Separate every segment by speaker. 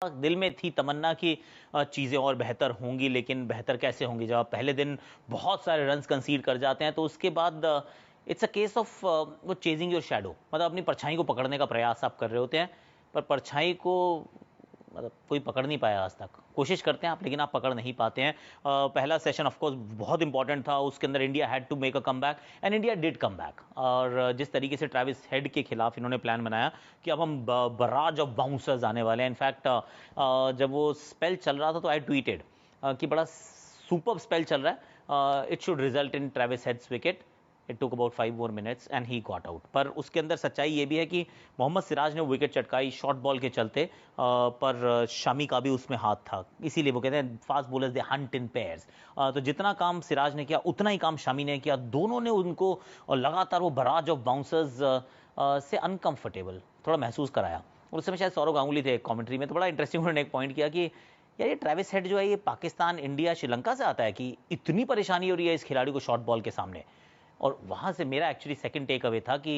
Speaker 1: दिल में थी तमन्ना कि चीज़ें और बेहतर होंगी, लेकिन बेहतर कैसे होंगी जब आप पहले दिन बहुत सारे रन्स कंसीड कर जाते हैं। तो उसके बाद इट्स अ केस ऑफ वो चेजिंग योर शैडो, मतलब अपनी परछाई को पकड़ने का प्रयास आप कर रहे होते हैं, पर परछाई को मतलब कोई पकड़ नहीं पाया आज तक। कोशिश करते हैं आप, लेकिन आप पकड़ नहीं पाते हैं। पहला सेशन ऑफ कोर्स बहुत इंपॉर्टेंट था, उसके अंदर India had to make a come back and India did come back. और जिस तरीके से ट्रेविस हेड के खिलाफ इन्होंने प्लान बनाया कि अब हम बराज ऑफ बाउंसर्स आने वाले हैं। इनफैक्ट जब वो स्पेल चल रहा था तो आई ट्वीटेड कि बड़ा सुपर स्पेल चल रहा है, it should result in Travis heads wicket. It took about 5 more minutes and he got out. पर उसके अंदर सच्चाई ये भी है कि मोहम्मद सिराज ने विकेट चटकाई शॉर्ट बॉल के चलते, पर शमी का भी उसमें हाथ था। इसीलिए वो कहते हैं फास्ट बॉलर्स दे हंट इन पेयर्स। तो जितना काम सिराज ने किया उतना ही काम शमी ने किया। दोनों ने उनको लगातार वो बराज ऑफ बाउंसर्स से अनकंफर्टेबल थोड़ा महसूस कराया। और उस समय शायद सौरव गांगुली थे कमेंट्री में, तो बड़ा इंटरेस्टिंग उन्होंने एक पॉइंट किया कि यार ये ट्रेविस हेड जो है ये पाकिस्तान, इंडिया, श्रीलंका से आता है कि इतनी परेशानी हो रही है इस खिलाड़ी को शॉर्ट बॉल के सामने। और वहाँ से मेरा एक्चुअली सेकंड टेक अवे था कि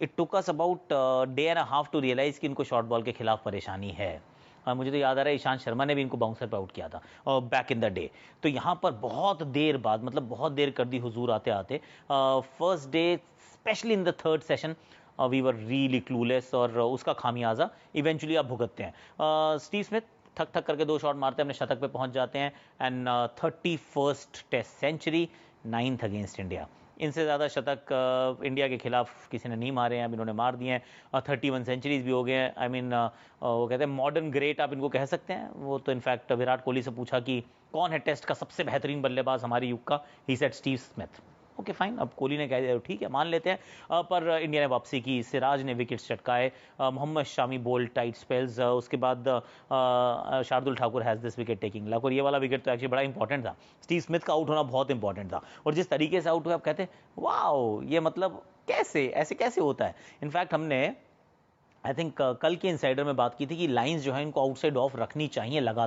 Speaker 1: it took us about day and a half to realize कि इनको शॉर्ट बॉल के खिलाफ परेशानी है। मुझे तो याद आ रहा है ईशांत शर्मा ने भी इनको बाउंसर पे आउट किया था बैक इन द डे। तो यहाँ पर बहुत देर बाद, मतलब बहुत देर कर दी हुजूर आते आते। First day specially in the third session we were really clueless, और उसका खामियाजा इवेंचुअली आप भुगतते हैं। स्टीव स्मिथ थक थक करके 2 शॉट मारते हैं, अपने शतक पे पहुंच जाते हैं and 31st test century, 9th against India. इनसे ज़्यादा शतक इंडिया के खिलाफ किसी ने नहीं मारे हैं, अब इन्होंने मार दिए हैं। 31 सेंचुरीज भी हो गए हैं। आई मीन वो कहते हैं मॉडर्न ग्रेट आप इनको कह सकते हैं। वो तो इनफैक्ट विराट कोहली से पूछा कि कौन है टेस्ट का सबसे बेहतरीन बल्लेबाज हमारे युग का, he said Steve Smith. Okay fine, अब कोहली ने कह दिया ठीक है मान लेते हैं। पर इंडिया ने वापसी की, सिराज ने विकेट्स चटकाए, Mohammed Shami bowled tight spells, उसके बाद Shardul Thakur has this wicket taking luck. और ये वाला विकेट तो एक्चुअली बड़ा इंपॉर्टेंट था, स्टीव स्मिथ का आउट होना बहुत इंपॉर्टेंट था। और जिस तरीके से आउट हुआ आप कहते हैं वाओ, ये मतलब कैसे ऐसे कैसे होता है। इनफैक्ट हमने आई थिंक कल के इनसाइडर में बात की थी कि लाइंस जो है इनको आउटसाइड ऑफ रखनी चाहिए लगातार।